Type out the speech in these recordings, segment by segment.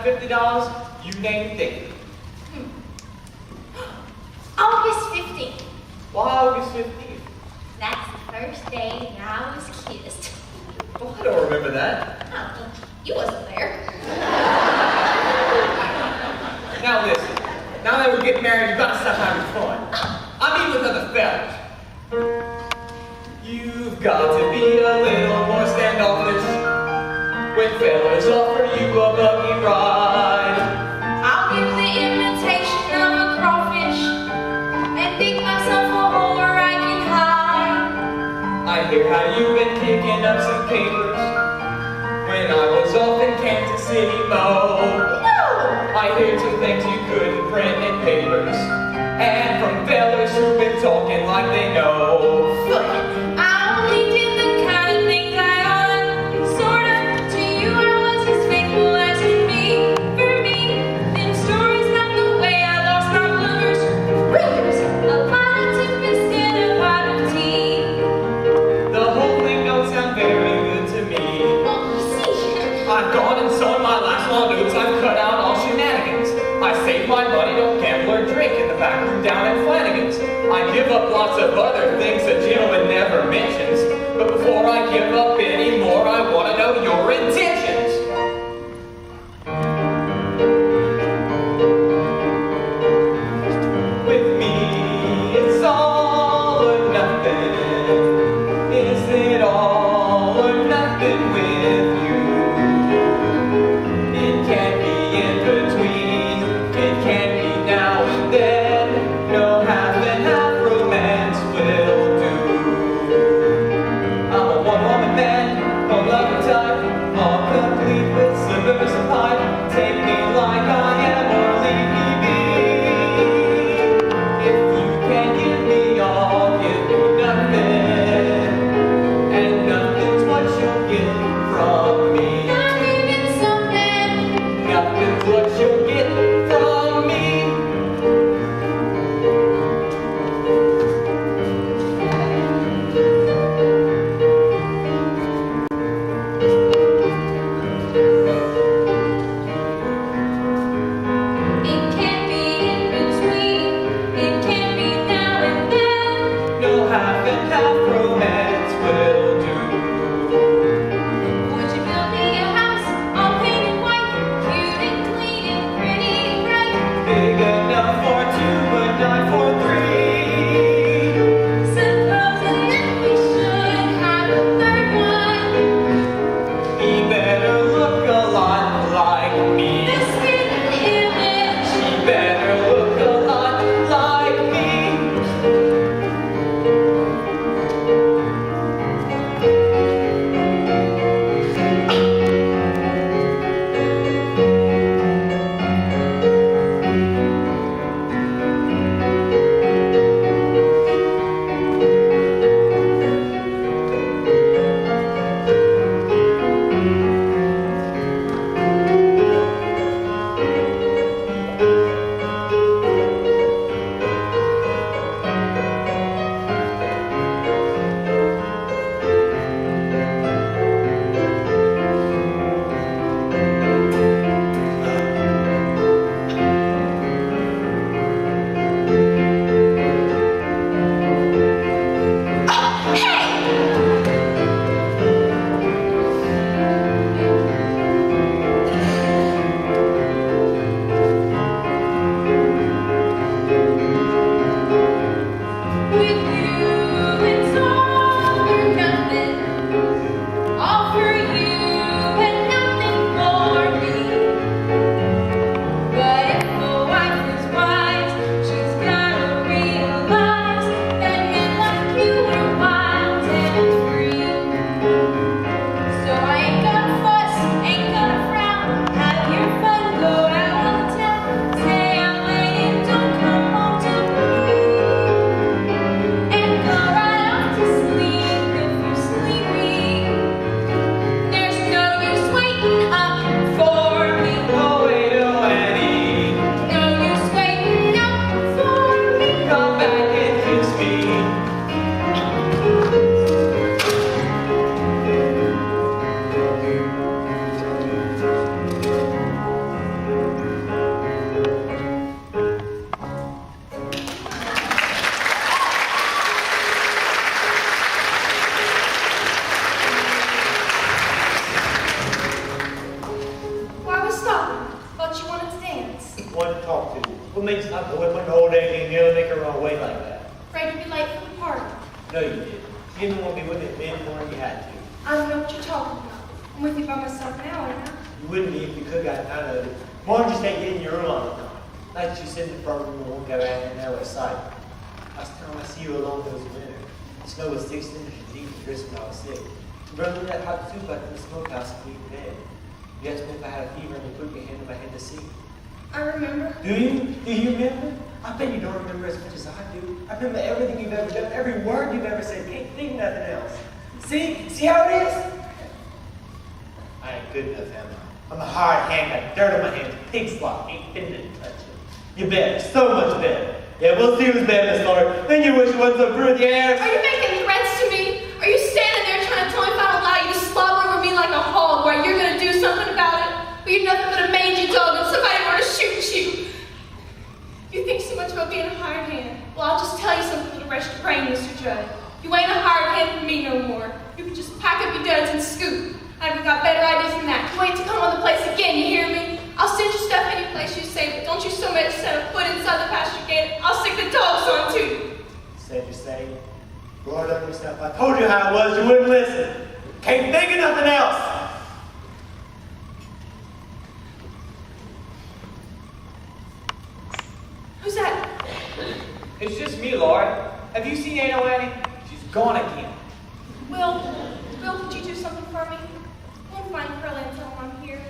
$50, you name the date. August 15th. Why August 15th? That's the first day that I was kissed. Oh, I don't remember that. Oh, you wasn't there. Now listen, now that we're getting married, you've got to stop having fun. I mean with other fellas. You've got to be a little more standoffish when fellas offer you a buggy ride. I'll give the imitation of a crawfish and dig myself a hole where I can hide. I hear how you've been picking up some papers when I was off in Kansas City, Mo. I heard some things you couldn't print in papers, and from fellas who've been talking like they know. I only did the kind of things I ought, sort of. To you I was as faithful as could be. For me, them stories about the way I lost my bloomers, rumors, a pot of toothpaste and a pot of tea. The whole thing don't sound very good to me. Well, you see, I've gone and sewn my last law notes, I've cut out all shenanigans. I save my money, don't gamble or drink in the back room down at Flanagan's. I give up lots of other things a gentleman never mentions. But before I give up any more, I want to know your intentions. With me, it's all or nothing. Is it all or nothing with you? It can't be in between. It can't be now and then. No half and half romance will do. I'm a one-woman man, no love make her run away like that? Afraid to be late for the party. No, you didn't. You didn't want me with it then more than you had to. I don't know what you're talking about. I'm with you by myself now, ain't I? You wouldn't be if you could have gotten out of it. More just ain't getting your room all the time. Like you sit in the front room and won't go out in that way sight. Last time I see you alone was winter. The snow was 6 inches deep and dressed when I was sick. You brought me that hot soup out to the smokehouse and we were dead. You asked me if I had a fever and you put your hand on my head to see. I remember. Do you? Do you remember? I bet you don't remember as much as I do. I remember everything you've ever done, every word you've ever said. Can't think nothing else. See? See how it is? I ain't good enough, am I? I'm a hard hand, got dirt on my hands, pig slop, ain't fitting to touch it. You're better, so much better. Yeah, we'll see who's better, Miss Laurie. Then you wish you wasn't so through with your hair. Are you making threats to me? Are you standing there trying to tell me if I don't allow you to slobber over me like a hog while you're going to do something about it? But you're nothing but a mangy dog and somebody were to shoot you. You think so much about being a hired hand. Well, I'll just tell you something that'll rest your brain, Mr. Judd. You ain't a hired hand for me no more. You can just pack up your duds and scoot. I've got better ideas than that. You ain't to come on the place again, you hear me? I'll send your stuff any place you say, but don't you so much set a foot inside the pasture gate. I'll stick the dogs on too. Said you say. Lord up yourself. I told you how it was, you wouldn't listen. Can't think of nothing else. Who's that? It's just me, Lord. Have you seen Aunt Annie? She's gone again. Will, could you do something for me? I want to find Curly and tell him I'm here.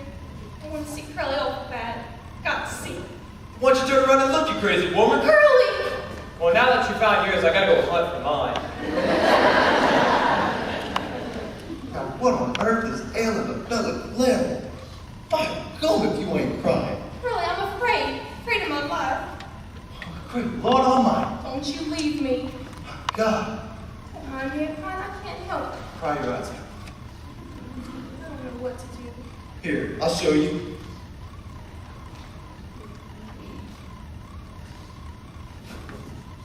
I want to see Curly awful bad. Got to see him. Why don't you turn around and look, you crazy woman? Curly! Well, now that you found yours, I gotta go hunt for mine. Now, what on earth is ailing a delicate level? By God, if you ain't crying. Curly, I'm afraid. Afraid of my life. Great Lord Almighty. Don't you leave me. God, I'm here crying. I can't help it. cry your eyes out. I don't know what to do. Here, I'll show you.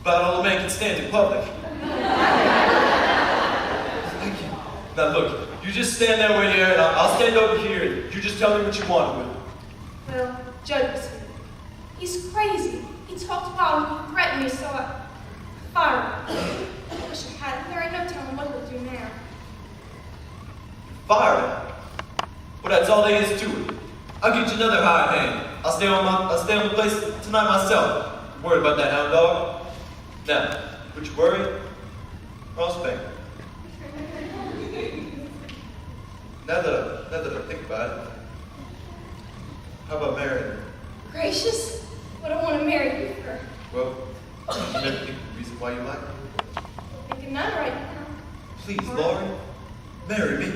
About all a man can stand in public. Now look, you just stand there where you are, and I'll stand over here, and you just tell me what you want with it. Well, Judd was here. He's crazy. He talked wild and he threatened me, so I fired him. I wish I had him. There ain't no telling what he'll do now. Fire him. Well, that's all there is to it. I'll get you another hired hand. I'll stay on the place tonight myself. Worried about that hound dog? Now, would you worry? I'll spank her. Now that I think about it, how about marrying her? Gracious, what I want to marry you for. Well, you never think of the reason why you like her. I'm thinking none right now. Please, Laurie, marry me.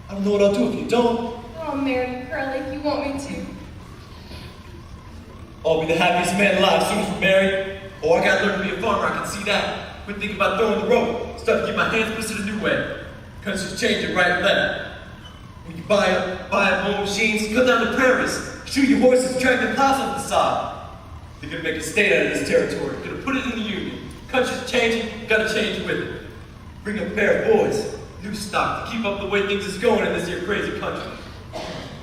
I don't know what I'll do if you don't. I'll marry you, Curly, if you want me to. I'll be the happiest man alive as soon as we're married. Oh, I gotta learn to be a farmer, I can see that. Quit thinking about throwing the rope. Start to get my hands twisted a new way. Country's changing right and left. When you buy up home machines, cut down the prairies, shoot your horses, drag the plows off the side. They're gonna make a state out of this territory. Gonna put it in the union. Country's changing, gotta change with it. Bring a pair of boys, new stock, to keep up the way things is going in this here crazy country.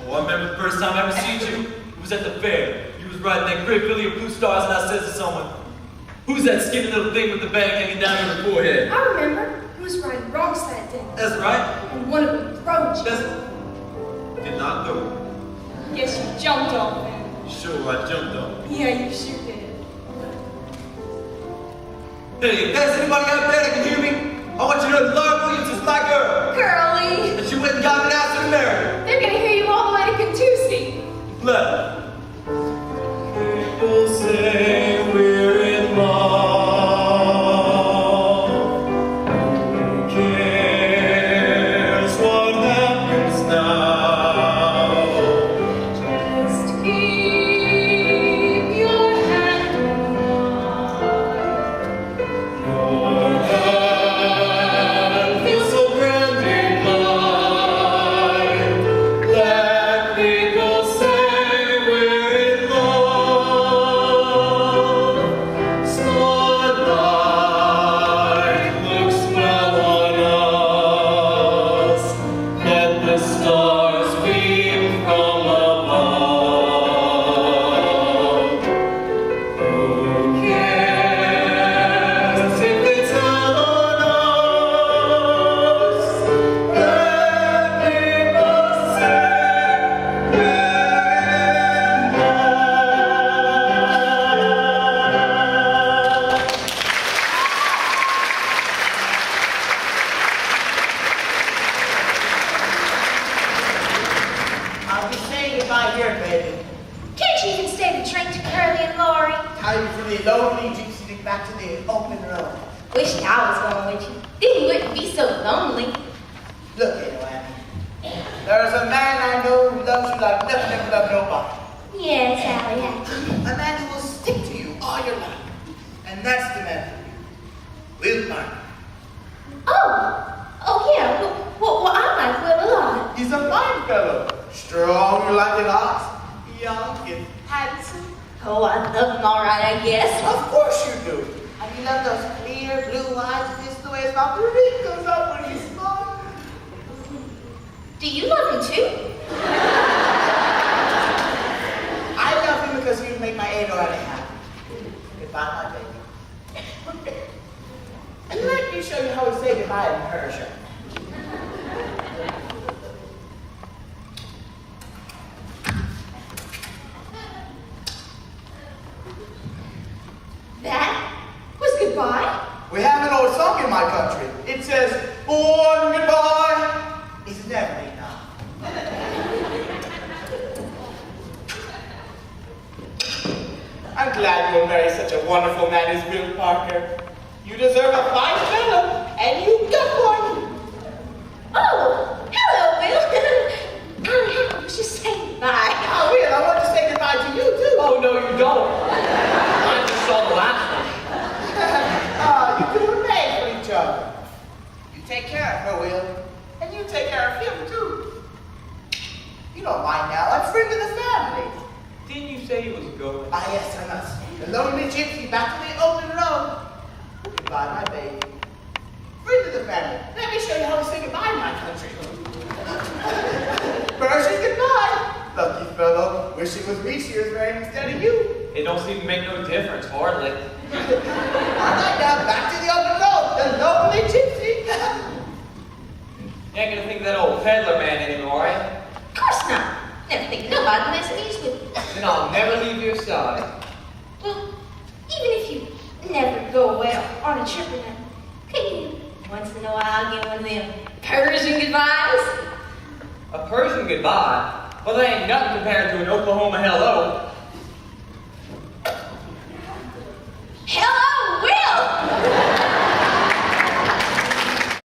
Oh, I remember the first time I ever seen you. It was at the fair. You was riding that great filly of blue stars, and I said to someone, "Who's that skinny little thing with the bag hanging down your forehead?" I remember. He was riding broncs that day. That's right. And one of them rode you. That's... Did not go. Yes, you jumped off him. Sure, I jumped on. Yeah, you sure did. Hey, if there's anybody out there that can hear me, I want you to know Laura Williams is my girl. Curly! And she went and got an ass and married her. They're gonna hear you all the way to Kentucky. Look. People say we're in love. Who cares what happens now? Just keep your hand on Your hand feels so grand in mine that people say we're Rome. Wish I was going with you. Then you wouldn't be so lonely. Look here, Annie. There's a man I know who loves you like nothing ever loved nobody. Yes, Allie. A man who will stick to you all your life. And that's the man for you. Will Parker. Oh, yeah. Well, I like Will a lot. He's a fine fellow. Strong like an ox. Young and handsome. Oh, I love him all right, I guess. Of course you do. And you love those clear blue eyes just the way his mouth wrinkles up when he's smiles. Do you love him too? I love him because he would make my Adorada happy. Goodbye, my baby. And let me show you how we say goodbye in Persia. That was goodbye? We have an old song in my country. It says, born goodbye. It's never enough. I'm glad you will marry such a wonderful man as Will Parker. You deserve a fine fellow, and you got one. Oh, hello, Will. I was just saying goodbye. Oh, Will, I want to say goodbye to you, too. Oh, no, you don't. I just saw the last one. You two are made for each other. You take care of her, Will, and you take care of him, too. You don't mind now. I'm friend of the family. Didn't you say he was going? Ah, yes, I must. The lonely gypsy back to the open road. Goodbye, my baby. Friend of the family. Let me show you how to say goodbye in my country. Persian goodbye. Lucky fellow. Wish it was me she was marrying instead of you. It don't seem to make no difference, hardly. All right, now back to the open road. The lonely gypsy. You ain't gonna think of that old peddler man anymore, are you? Of course not. Never think of nobody unless he's with me. Then I'll never leave your side. Well, even if you never go away on a trip with him, can you once in a while give one of them Persian goodbyes? A Persian goodbye? Well, that ain't nothing compared to an Oklahoma hello.